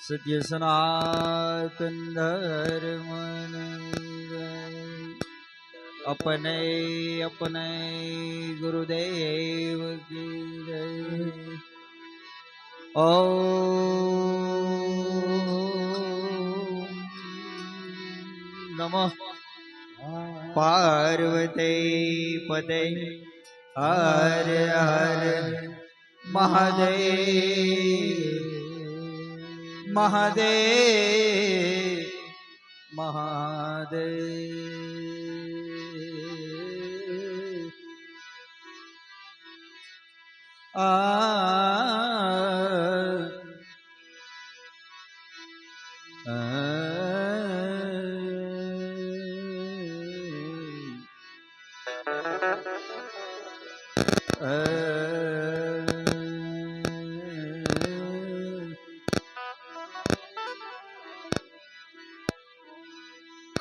સત્ય સનાતન ધર્મ अपने अपने गुरुदेव की जय। ओम नमः पार्वती पते हर हर महादेव महादेव महादेव। आ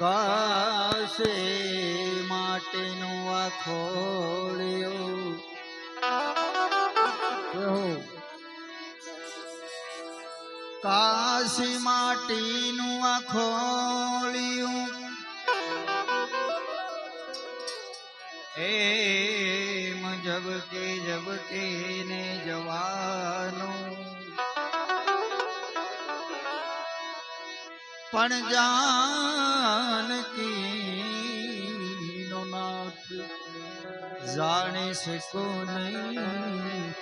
કાશે માટેનું આ ખોળ્યું કાશી માટીનું આ ખોળ્યું એમ જબકે ને જવાનું પણ જાનકી નો નાથ જાણી શકો નહીં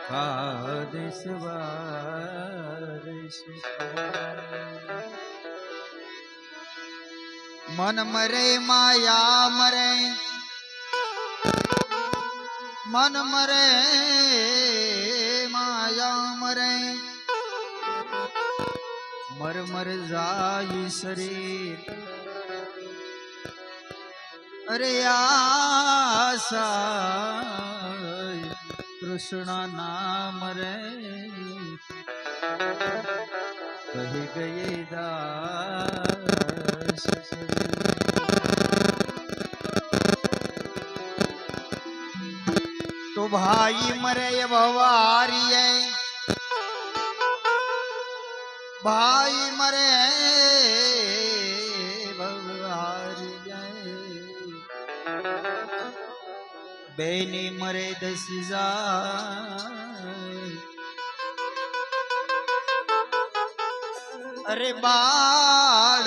કાદેશ વારેશ મન મરે માયા મરે મન મરે માયા મરે મર મર જાય શરીર અરે આશા કૃષ્ણ નામ રે કહી ગયે દાસ તો ભાઈ મરે ભવારીએ ભાઈ મરે ભવારીએ બેની મરે 10,000 અરે બાળાય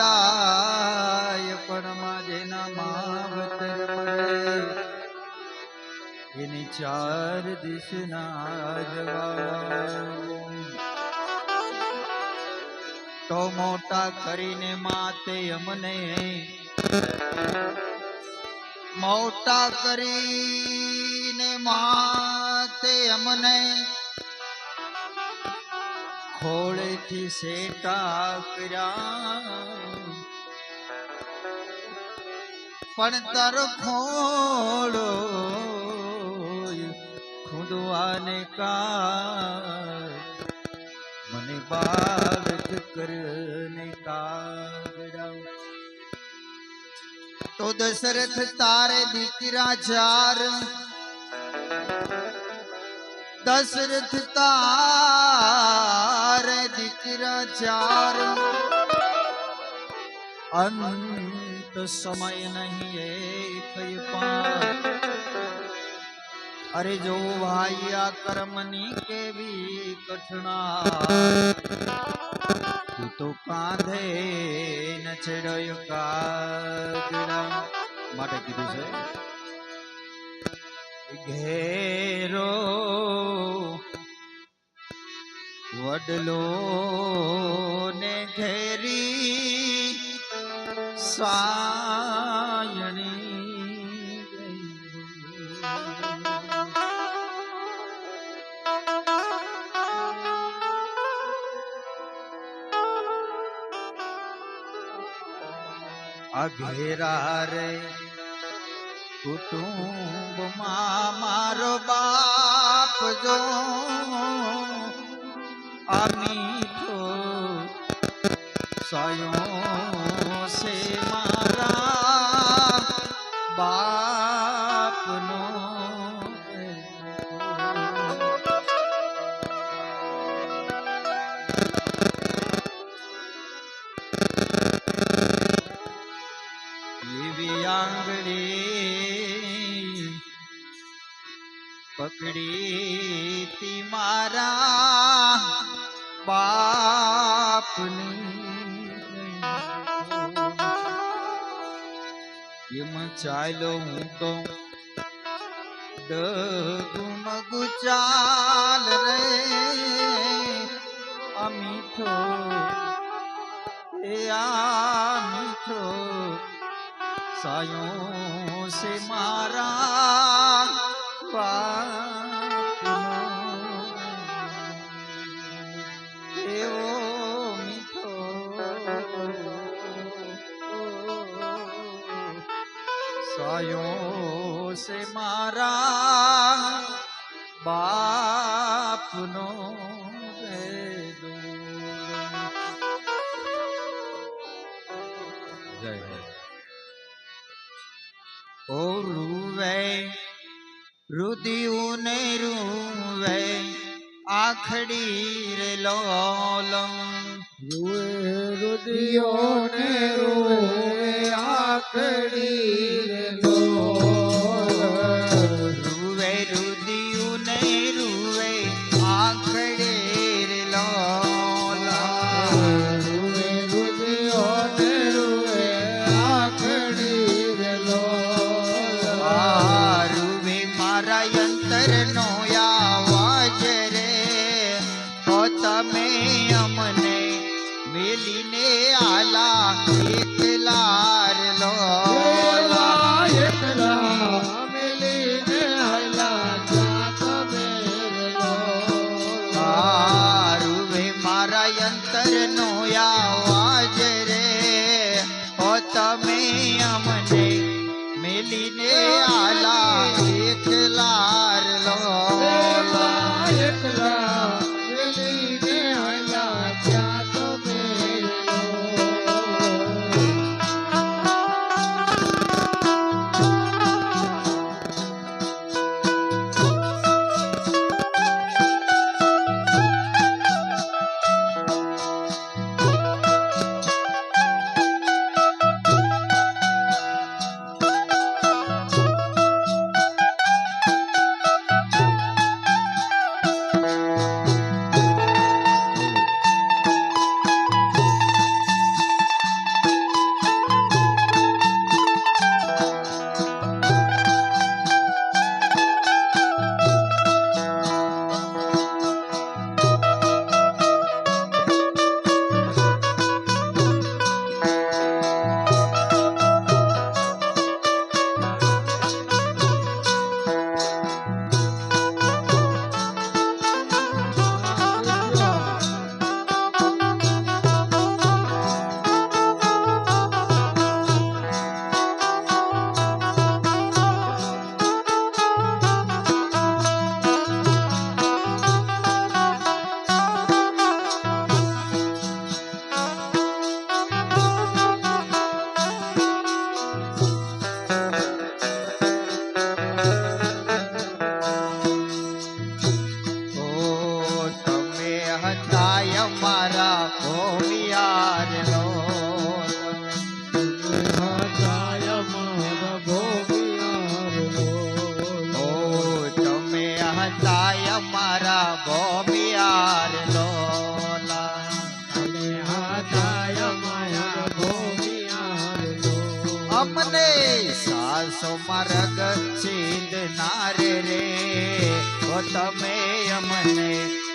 પણ માજેના માવતર મરે એની 4 દિશના જવા તો મોટા કરીને માતે અમને મોટા કરીને માતે અમને ખોળેથી સેટા કર્યા પણ તર ખોળો ખુદવાને કા મને બાળક કરને કાગડા તો દશરથ તારે દીકરા 4 દશરથ તારે દીકરા 4 અંત સમય નહીં એક પાર અરે જો ભાઈ આ કર્મની કેવી કઠણાઈ તું તો કાંધે ન ચડ્યો કાગડા માટે કીધું છે ઘેરો વડલો ને ઘેરી સાયણી આ ઘેરા રે કુટુંબમાં મારો બાપ જો આ મીઠો સાયો સે મારા બાપનો એમાં ચાલ્યો હું તો ડગમગુ ચાલ રે આ મીઠો આ મીઠો સાયો સે મારા બાપનો એવો મીઠો સાયો સે મારા બાપનો જય હો ઓ રૂવે રુદિયું ને રૂવે આખડી રે લોલમ રૂવે રુદિયો ને રૂવે આખડી રે લોલમ રૂવે રુદિયું ને રૂવે આખડે રે લોલમ રૂવે રુદિયો ને રૂવે આખડી રે લોલમ રૂવે મારા અંતર નો આવાજ રે તો તમે અમને મેલીને આલા એકલાર લો એકલા મિલીને હલા જાત મેરલો રૂવે મારા અંતર નો આવાજ રે ઓ તમે અમને મેલીને આલા એકલાર લો એકલા મિલીને હલા જાત મેરલો મારા ભોમિયાર લો હદાય મારા ભોમિયાર ઓ તમે હતા મારા ભોમિયાર લોલા તમે હદાય મારા ભોમિયાર અમને સાસો માર્ગ સિંધ નારે રે ઓ તમે અમને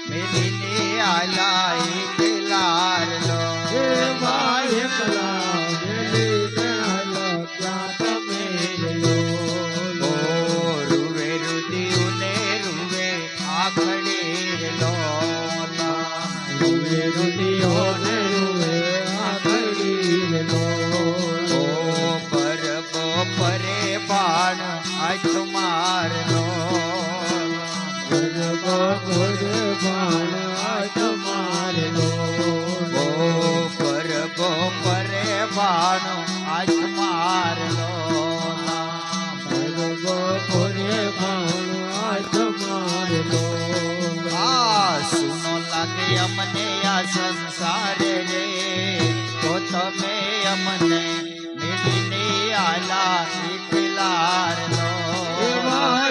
મેલીને આલા એકલાર લો એકલા મિલીને હલા જાત મેરલો રૂવે રુદિયું ને રૂવે આખડે લોલા રૂવે રુદિયો ને રૂવે આખડી રે ઓ પરબ પરે બાણ આજ માર લો બાણ આજ મારલો ઓ પરબ પરે બાણ આજ માર લો પૂરે બાણ આજ મારલો સુનો લાગે અમને આ સંસાર રે તો તમે અમને મેલીને આલા એકલાર લો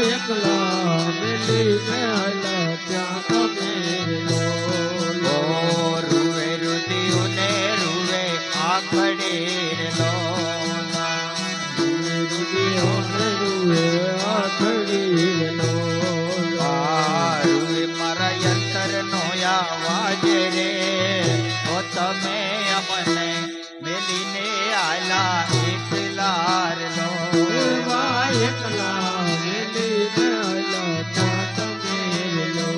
એકલા મિલીને હલા ત્યાં તમે રૂવે રુદિયું લારલો એવા એકલા મેલીને આયલા ત્યાં તમે લો.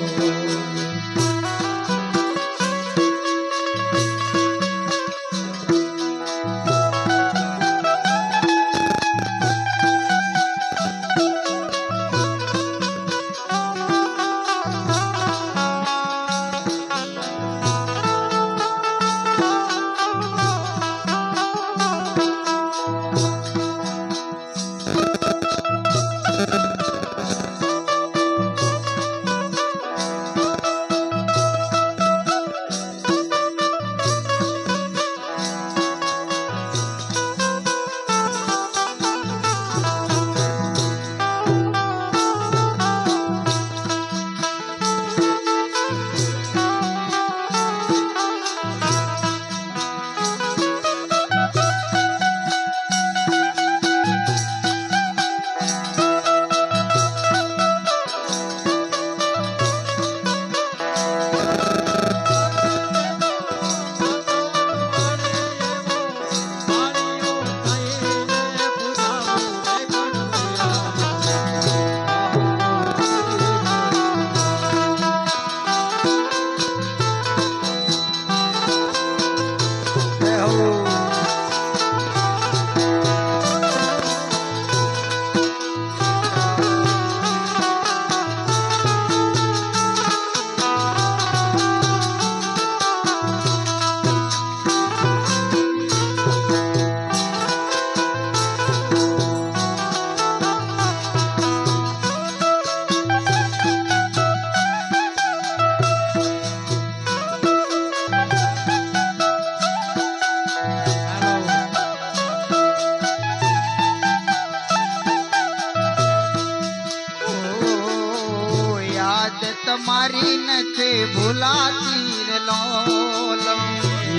તમારી નથી ભૂલાતી રે લોલ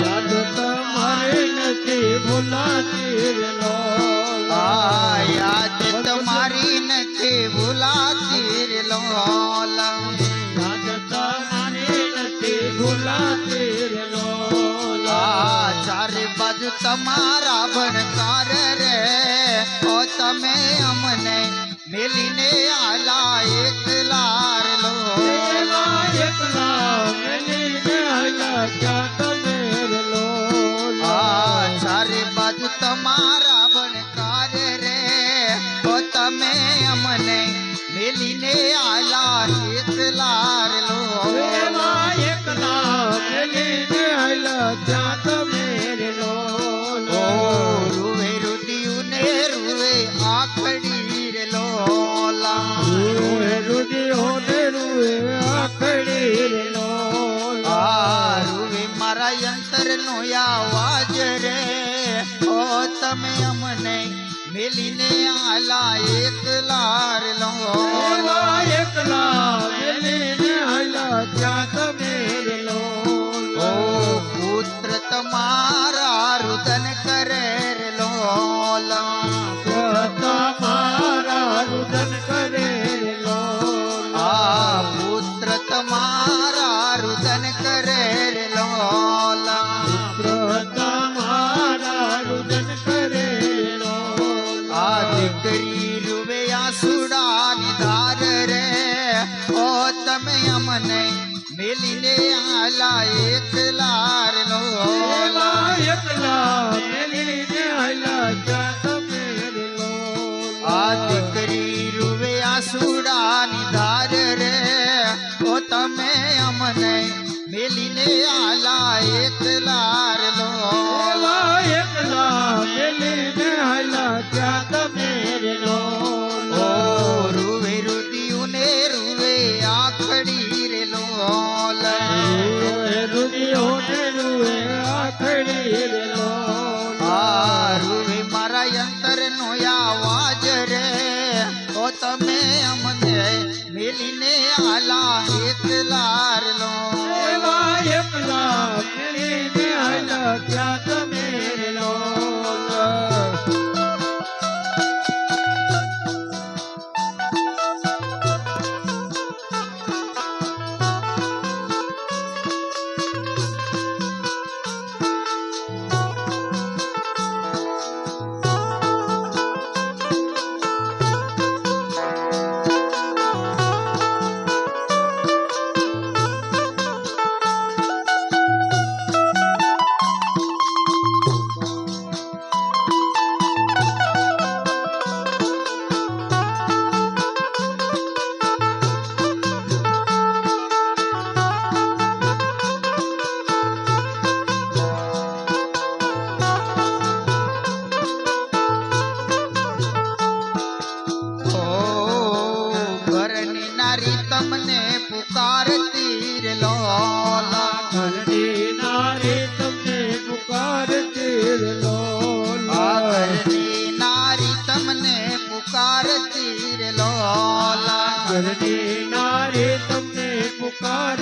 યાદ તમારી નથી ભૂલાતી રે લોલ. યાદ તમારી નથી ભૂલાતી રે લોલ યાદ તમારી નથી ભૂલાતી રે લોલ. ચારે બાજુ તમારા ભણકાર રે ઓ તમે અમને મેલીને આલા એકલા રે લો એવા એકલા મેલીને આયલા ત્યાં તમે લો. ચારે બાજુ તમારા ભણકાર રે ઓ તમે અમને મેલીને આલા એકલા રે લો એવા એકલા મેલીને આયલા ત્યાં તમે લો. રૂવે રુદિયું ને રૂવે આખડી રે લોલા રૂએ રુદિયો ને રૂએ આખડી રે લોલ. રૂવે મારા યંત્ર નો આવાજ રે ઓ તમે અમને મેલીને આલા એકલા રે લો એવા એકલા મેલીને આયલા ત્યાં તમે લો. પુત્ર તમારા રુદન કરે રે લોલા તમારા રુદન કરે રે લોલ. પુત્ર તમારા રુદન કરે રે લોલા તમારા રુદન કરે રે લોલ. દીકરી રૂવે આસુડાની ધાર રે ઓ તમે અમને મેલીને આલા એકલા રે લો એવા એકલા મેલીને આયલા ત્યાં તમે લોલ. દીકરી રૂવે આસુડાની ધાર રે ઓ તમે અમને મેલીને આલા એકલા રે લો એવા એકલા મેલીને આયલા ત્યાં તમે લોલ. રૂવે રુદિયું ને રૂવે આખડી રે લોલ રૂએ રુદિયો ને રૂએ આખડી રે લોલ. રૂવે મારા યંત્ર નો આવાજ રે ઓ તમે અમને મેલીને આલા એકલા રે લો એવા એકલા મેલીને આયલા ત્યાં તમે લોલ.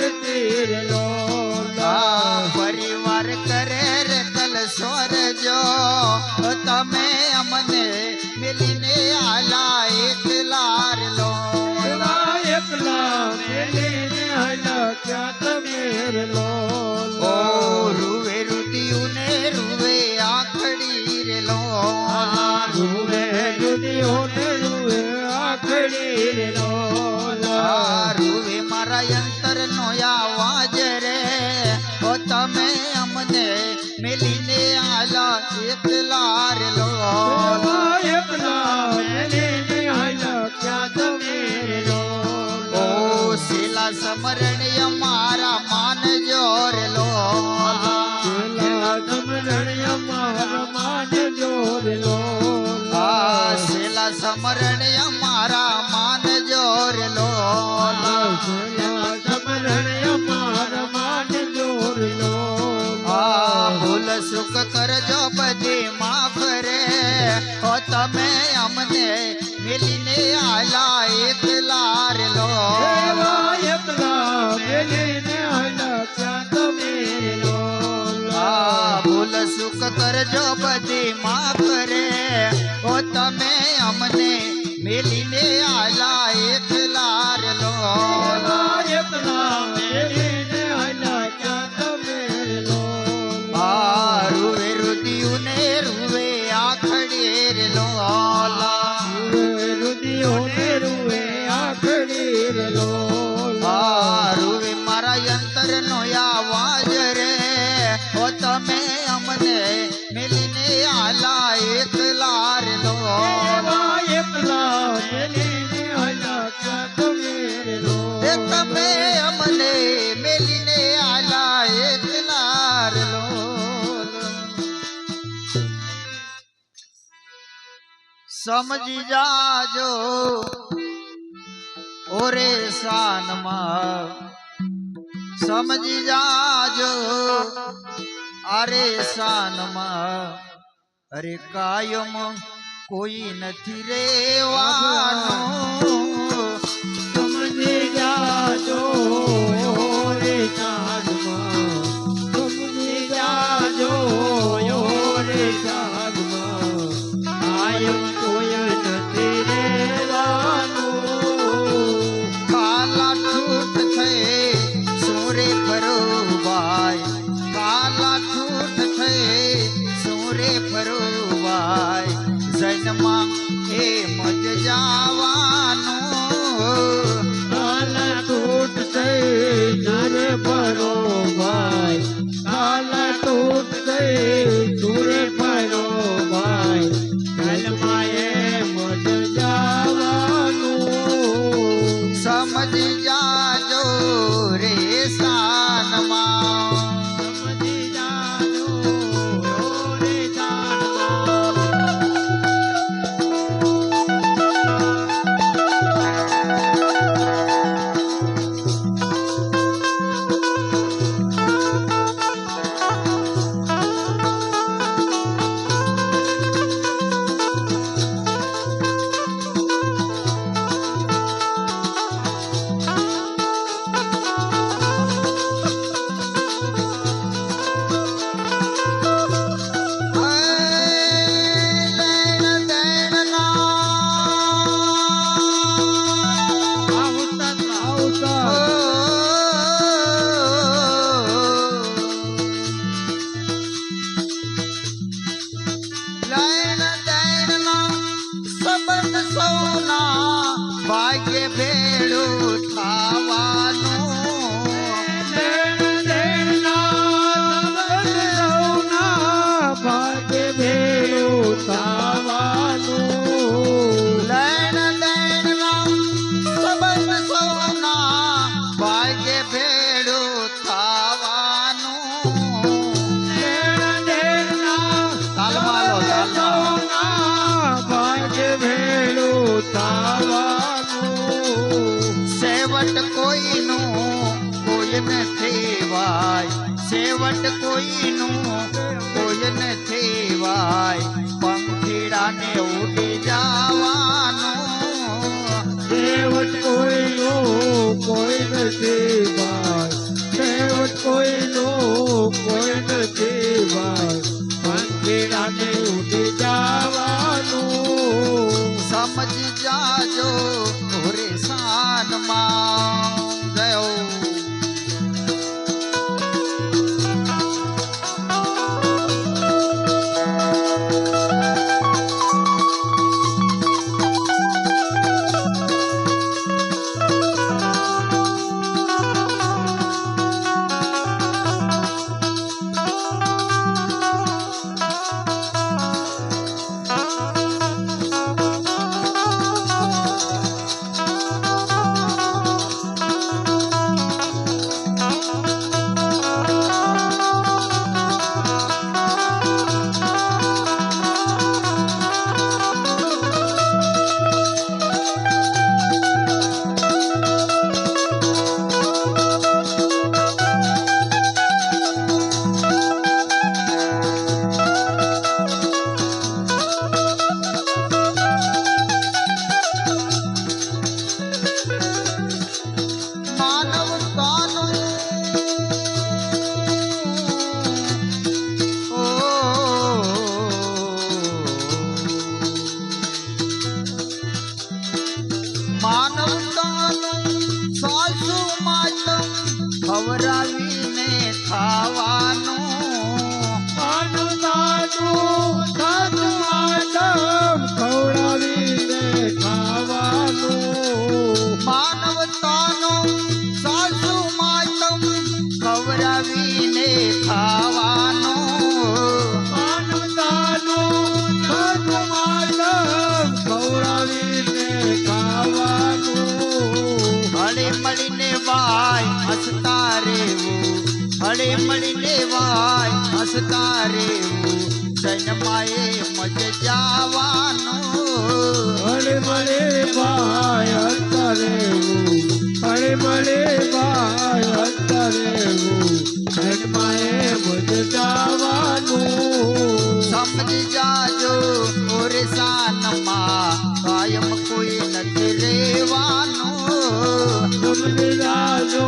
આરતી રે લોલ પરિવાર કરે રે કલસોર જો તમે અમને મિલીને આલા એકલા રે લો એવા એકલા મેલીને આયા ક્યાં તમે રે લોલ ઓ રૂવે રુદિયું ને રૂવે આખડી રે લો રૂવે રુદિયો ને રૂવે આખડી રે લોલ રૂવે મારા અંતર નો આવાજ રે ઓ તમે અમને મિલીને આલા એકલા રે લો એવા એકલા મેલીને આયા ક્યાં તમે રે લોલ ઓ શીલા સમરણ અમારા માનજો રે લો પેલા સમરણ અમારા માનજો રે લોલ શીલા સમરણ અમારા માનજો રે લો પેલા સમરણ અમારા માનજો રે લોલ ભૂલ સુખ કરજો બધી માફ રે ઓ તમે અમને મિલીને આલા એકલા રે લો એવા એકલા મેલીને આયા ક્યાં તમે રે લોલ ભૂલ સુખ કરજો બધી માફ રે ઓ તમે અમને મિલીને આલા એકલા રે લો એવા એકલા મેલીને આયા ક્યાં તમે રે લોલ રૂવે રુદિયું ને રૂવે આખડી રે લો રુદિયો ને રૂવે આખડી રે લોલ રૂવે મારા અંતર નો આવાજ રે ઓ તમે અમને મિલીને આલા એકલા રે લો એવા એકલા મેલીને આયા ક્યાં તમે રે લોલ એ તમે અમને મિલીને આલા એકલા રે લો સમજી જાજો ઓરે શાનમાં સમજી જાજો અરે શાનમાં અરે કાયમ કોઈ નથી રેવાનું સમજી જાજો રે ચાંદમાં સમજી જાજો રે ચાંદમાં કાયમ કોઈ નથી રેવાનું કાલા ઠૂઠ થઈ સોરે ફરોવાય કાલા ઠૂઠ થઈ સોરે ફરોવાય જન્મમાં એ મજ જાવાનું કાલા તૂટ થઈ સુરે ભરો ભાઈ કાલા તૂટ થઈ સુરે ભરો ભાઈ કલમાએ મજ જવાનું સમજી જાજો રે શાનમાં સમજી જાજો રે ચાંદમાં ભાગ્ય ભેળું થવાનું ભાગ્ય ભેળું થવાનું લેણ દેણના સંબંધ સૌના ભાગ્ય ભેળું થવાનું તાલમાં લો તાલમાં ભાગ્ય ભેળું થવાનું સેવટ કોઈનું કોઈ નથી વાય સેવટ કોઈનું કોઈ નથી વાય પંખીડાને ઉડી જવાનું છેવટ કોઈનો કોઈ નથી ભાઈ છેવટ કોઈનો કોઈ નથી ભાઈ મંદિરાને ઉડી જવાનું સમજી જાજો ઓરે સાનમાં જયો ખવડાવીને ખાવાનું ખવડાવીને ખાવાનું માનવતાનો સાસુ માતમ ખવડાવીને ખાવાનું માનવતાનું સાચું માતમ ખવડાવીને ખાવાનું હળે મળીને વાય હસતા રેવું હળે મળીને વાય હસતા રેવું જન્માએ મજ જવાનું હળે મળે ભાઈ હસતા રહેવું હળે મળે ભાઈ હસતા રહેવું જન્માએ મજ જવાનું સમજી જાજો ઓરે સાનમાં કાયમ કોઈ નથી રેવાનું સમજી જાજો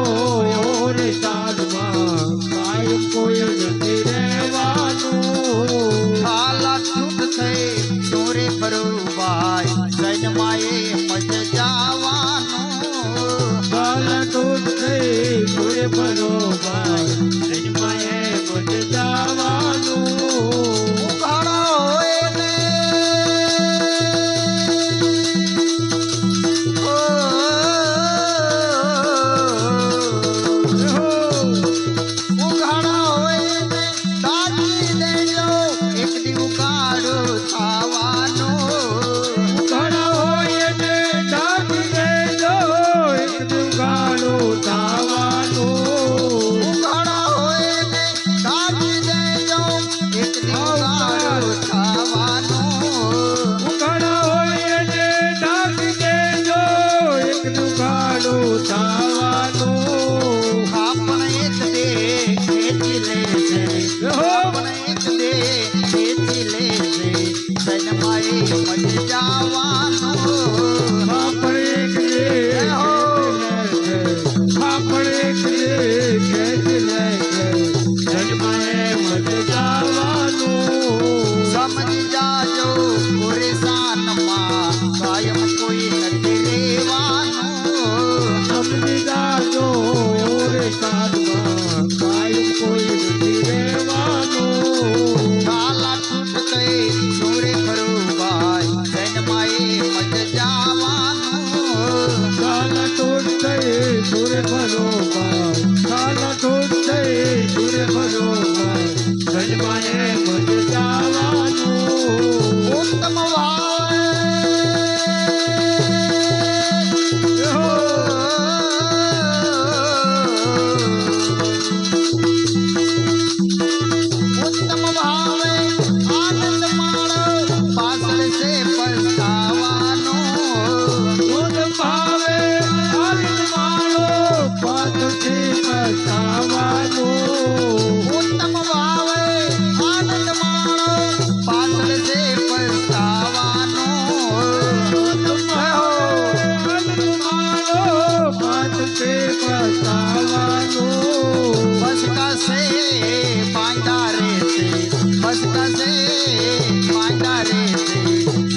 ઓરે સાનમાં કાયમ કોઈ નથી રહેવાનું ખાલા છૂટ થઈ ચોરે ભરવાય જન્માએ મજ જવાનું કાલા તૂટ થઈ પૂરે ભરો ભાઈ જન્માએ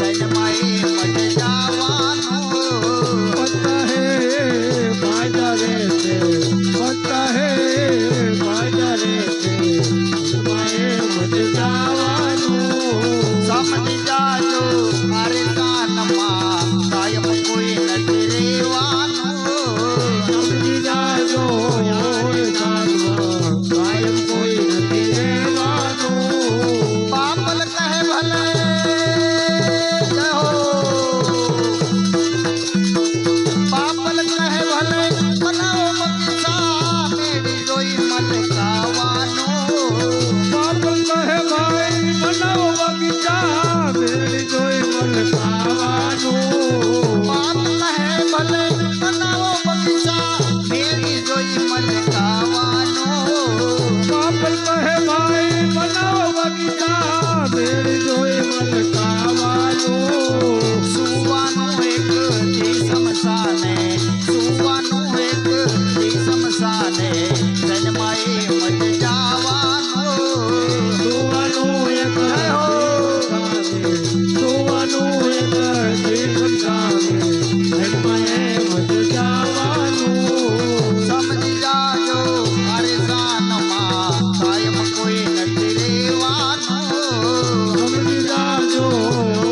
જન્માએ મજ જવાનું पता है फायदा रहते पता है फायदा रहते माए मज जावानो સમજી જાજો મારે કાનમાં કાયમ કોઈ નથી રેવાનું समझी जाजो यारे कानमा कायम कोई नहीं रहवानो પાપલ કહે ભલે જય હો પાપલ કહે ભલે બનાવો બગીચા મેળી જોઈ મલકાવાનો पापल कहे भाई बनाओ बगीचा मेरी जोई मन पावानो પાપ કહે ભલે બનાવો બગીચા મેળી જોઈ મલકાવાનો पापल कहे भाई बनाओ बगीचा मेरी जोई मन पावानो સુવાનું એક દી સમસાને સુવાનું એક દી સમસાને જન્માએ મજ જવાનો સુવાનો એક સુવાનો એક જીવન કામે હરમાએ મત જાવાનું સમજી જાજો મારે જાનમાં કાયમ કોઈ નથી રેવાનું સમજી જાજો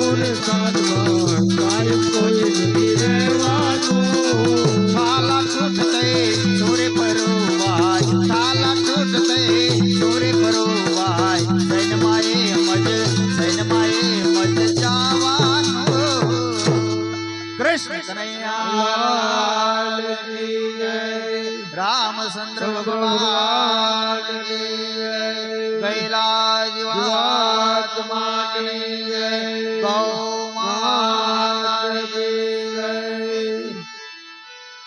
ઓરે સાધમાં કાયમ કોઈ નથી રહેવાનું થાલા છૂટતે ચોરે પરોવાય થાલા છૂટતે ચોરે પરોવાય જન્માએ મજ જવાનું કૃષ્ણ કનૈયા લાલ કી જય રામચંદ્ર ભગવાન ભગવાન કી જય કૈલાસ જીવાત્મા કી જય ગૌ